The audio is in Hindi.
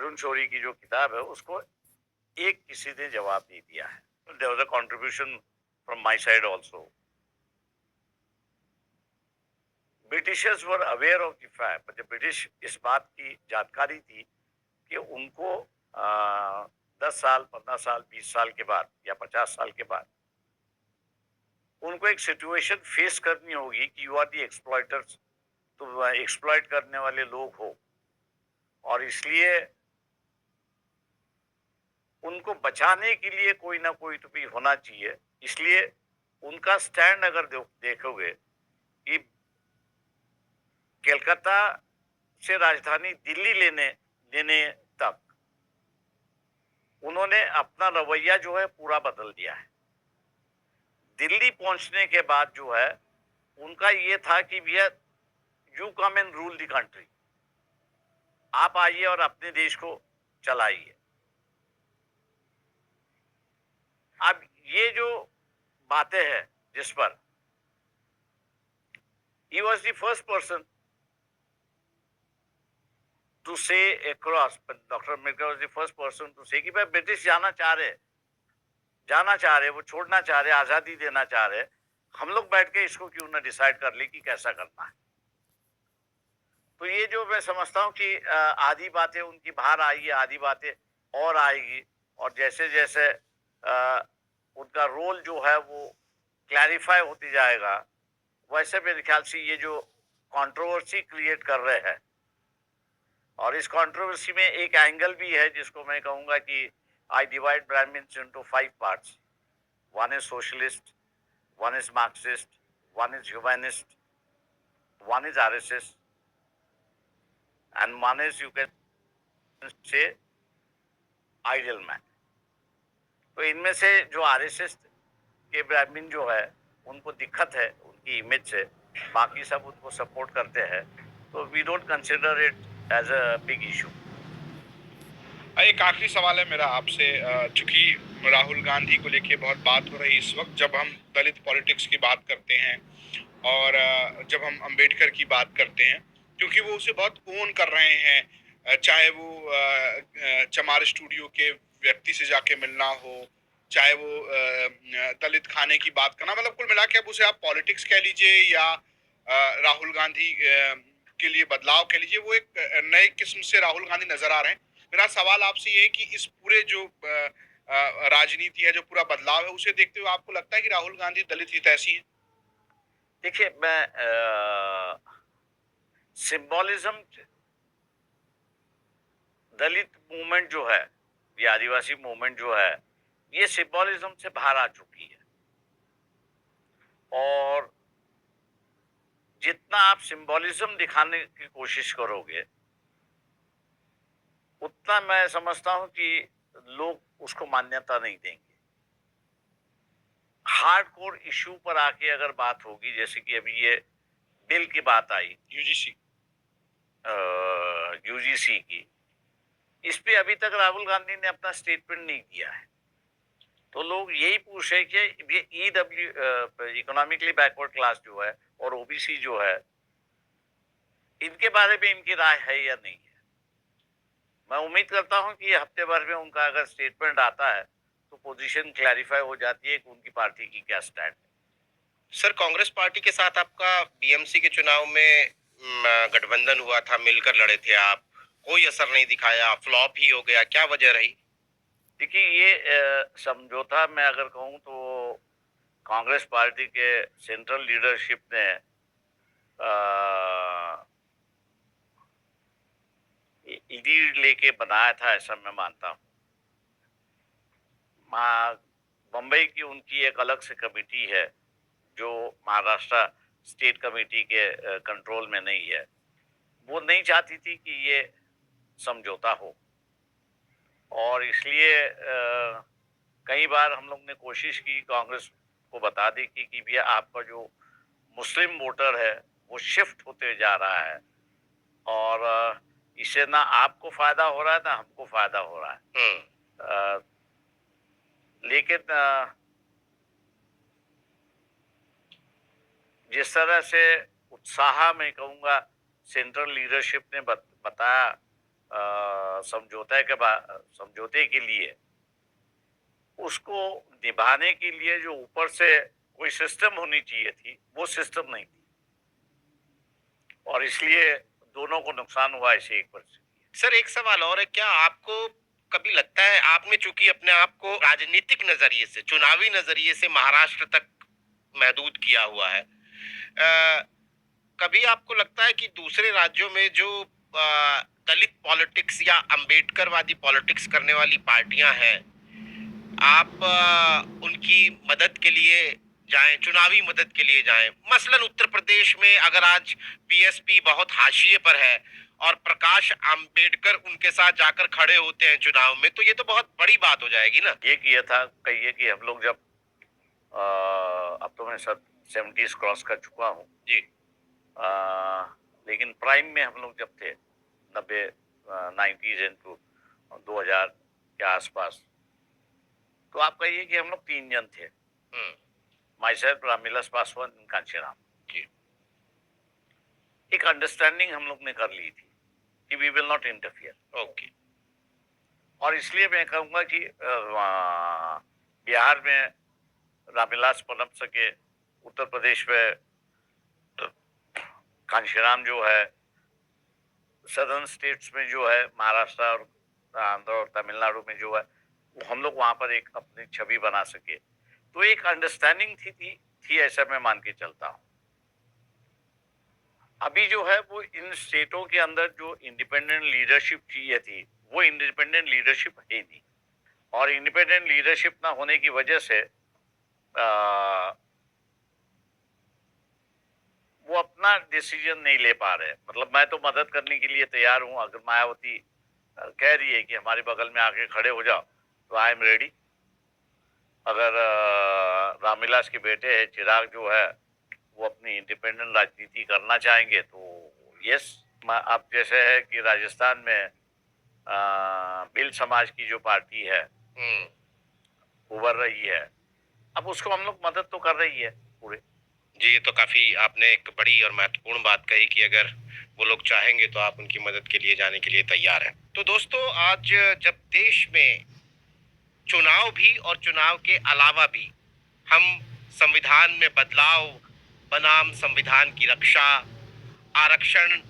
अरुण शौरी की जो किताब है उसको एक किसी ने जवाब नहीं दिया है. There was a contribution from my side also. Britishers were aware of the fact, but British इस बात की जानकारी थी कि उनको 10 साल, 15 साल, 20 साल के बाद या 50 साल के बाद उनको एक सिचुएशन फेस करनी होगी कि यू आर दी एक्सप्लॉइटर्स, तो एक्सप्लॉइट करने वाले लोग हो, और इसलिए उनको बचाने के लिए कोई ना कोई तो भी होना चाहिए. इसलिए उनका स्टैंड अगर देखोगे कि कलकत्ता से राजधानी दिल्ली लेने लेने तक उन्होंने अपना रवैया जो है पूरा बदल दिया है. दिल्ली पहुंचने के बाद जो है उनका ये था कि भैया you come and rule the country, आप आइए और अपने देश को चलाइए. अब ये जो बातें हैं जिस पर he was the first person to say across, but Dr. Ambedkar was the first person to say कि भाई ब्रिटिश जाना चाह रहे, वो छोड़ना चाह रहे, आजादी देना चाह रहे, हम लोग बैठ के इसको क्यों ना डिसाइड कर ले कि कैसा करना है. तो ये जो मैं समझता हूँ कि आधी बातें उनकी बाहर आई है, आधी बातें और आएगी, और जैसे जैसे उनका रोल जो है वो क्लैरिफाई होती जाएगा, वैसे मेरे ख्याल से ये जो कंट्रोवर्सी क्रिएट कर रहे हैं, और इस कंट्रोवर्सी में एक एंगल भी है जिसको मैं कहूंगा कि I divide Brahmins into 5 parts. One is socialist, one is Marxist, one is humanist, one is RSS, and one is, you can say, ideal man. तो इनमें से जो आरएसएस के ब्राह्मण जो है उनको दिक्कत है उनकी इमेज से, बाकी सब उनको सपोर्ट करते हैं, तो we don't consider it as a big issue. एक आखिरी सवाल है मेरा आपसे, चूंकि राहुल गांधी को लेके बहुत बात हो रही है इस वक्त, जब हम दलित पॉलिटिक्स की बात करते हैं और जब हम अंबेडकर की बात करते हैं, क्योंकि वो उसे बहुत ओन कर रहे हैं, चाहे वो चमार स्टूडियो के व्यक्ति से जाके मिलना हो, चाहे वो दलित खाने की बात करना, मतलब कुल मिला के अब उसे आप पॉलिटिक्स कह लीजिए या राहुल गांधी के लिए बदलाव कह लीजिए, वो एक नए किस्म से राहुल गांधी नजर आ रहे हैं. मेरा सवाल आपसे ये है कि इस पूरे जो राजनीति है, जो पूरा बदलाव है, उसे देखते हुए आपको लगता है कि राहुल गांधी दलित हितैषी है? देखिए, मैं सिंबॉलिज्म, दलित मूवमेंट जो है, ये आदिवासी मूवमेंट जो है, ये सिंबॉलिज्म से बाहर आ चुकी है, और जितना आप सिंबॉलिज्म दिखाने की कोशिश करोगे उतना मैं समझता हूं कि लोग उसको मान्यता नहीं देंगे. हार्डकोर इशू पर आके अगर बात होगी, जैसे कि अभी ये बिल की बात आई, यूजीसी की, इस पे अभी तक राहुल गांधी ने अपना स्टेटमेंट नहीं दिया है. तो लोग यही पूछ रहे कि ये ईडब्ल्यू, इकोनॉमिकली बैकवर्ड क्लास जो है, और ओबीसी जो है, इनके बारे में इनकी राय है या नहीं है. मैं उम्मीद करता हूं कि हफ्ते भर में उनका अगर स्टेटमेंट आता है तो पोजीशन क्लैरिफाई हो जाती है कि उनकी पार्टी की क्या स्टैंड है. सर, कांग्रेस पार्टी के साथ आपका बीएमसी के चुनाव में गठबंधन हुआ था, मिलकर लड़े थे आप, कोई असर नहीं दिखाया, फ्लॉप ही हो गया, क्या वजह रही? देखिए, ये समझौता मैं अगर कहूं तो कांग्रेस पार्टी के सेंट्रल लीडरशिप ने लीड लेके बनाया था, ऐसा मैं मानता हूं. बम्बई की उनकी एक अलग से कमेटी है जो महाराष्ट्र स्टेट कमेटी के कंट्रोल में नहीं है. वो नहीं चाहती थी कि ये समझौता हो, और इसलिए कई बार हम लोग ने कोशिश की कांग्रेस को बता दी कि भैया आपका जो मुस्लिम वोटर है वो शिफ्ट होते जा रहा है, और इससे ना आपको फायदा हो रहा है ना हमको फायदा हो रहा है. लेकिन जिस तरह से उत्साह मैं कहूँगा सेंट्रल लीडरशिप ने बताया समझौते के लिए उसको निभाने के लिए जो ऊपर से कोई सिस्टम होनी चाहिए थी, वो सिस्टम नहीं थी, और इसलिए दोनों को नुकसान हुआ इसे एक परिस्थिति। सर एक सवाल और है, क्या आपको कभी लगता है, आपने चूंकि अपने आप को राजनीतिक नजरिए से, चुनावी नजरिए से महाराष्ट्र तक महदूद किया हुआ है, कभी आपको लगता है कि दूसरे राज्यों में जो दलित पॉलिटिक्स या अंबेडकरवादी पॉलिटिक्स करने वाली पार्टियां हैं, आप उनकी मदद के लिए जाएं, चुनावी मदद के लिए जाएं? मसलन उत्तर प्रदेश में अगर आज बीएसपी बहुत हाशिए पर है और प्रकाश अंबेडकर उनके साथ जाकर खड़े होते हैं चुनाव में, तो ये तो बहुत बड़ी बात हो जाएगी ना। ये किया था, कहिए कि हम लोग जब अब तो मैं 70s क्रॉस कर चुका हूँ जी। लेकिन प्राइम में हम लोग जब थे 90s इनटू 2000 के आसपास, तो आप कहिए कि हम लोग 3 जन थे, माइसेल्फ, रामविलास पासवान, कांशीराम जी। एक अंडरस्टैंडिंग हम लोग ने कर ली थी कि we will not interfere. Okay. और इसलिए मैं कहूँगा कि बिहार में रामविलास पनप सके, उत्तर प्रदेश में कांशीराम जो है, सदर्न स्टेट्स में जो है, महाराष्ट्र और आंध्र और तमिलनाडु में जो है, वो हम लोग वहां पर एक अपनी छवि बना सके, तो एक अंडरस्टैंडिंग थी ऐसा मैं मान के चलता हूँ। अभी जो है वो इन स्टेटों के अंदर जो इंडिपेंडेंट लीडरशिप चाहिए थी, वो इंडिपेंडेंट लीडरशिप है नहीं, और इंडिपेंडेंट लीडरशिप ना होने की वजह से वो अपना डिसीजन नहीं ले पा रहे। मतलब मैं तो मदद करने के लिए तैयार हूं, अगर मायावती कह रही है कि हमारे बगल में आके खड़े हो जाओ, तो आई एम रेडी। अगर रामविलास के बेटे है चिराग जो है, वो अपनी इंडिपेंडेंट राजनीति करना चाहेंगे, तो यस। अब जैसे है कि राजस्थान में बिल समाज की जो पार्टी है उभर रही है, अब उसको हम लोग मदद तो कर रही है पूरे। जी, ये तो काफी आपने एक बड़ी और महत्वपूर्ण बात कही कि अगर वो लोग चाहेंगे तो आप उनकी मदद के लिए जाने के लिए तैयार हैं। तो दोस्तों, आज जब देश में चुनाव भी और चुनाव के अलावा भी हम संविधान में बदलाव बनाम संविधान की रक्षा, आरक्षण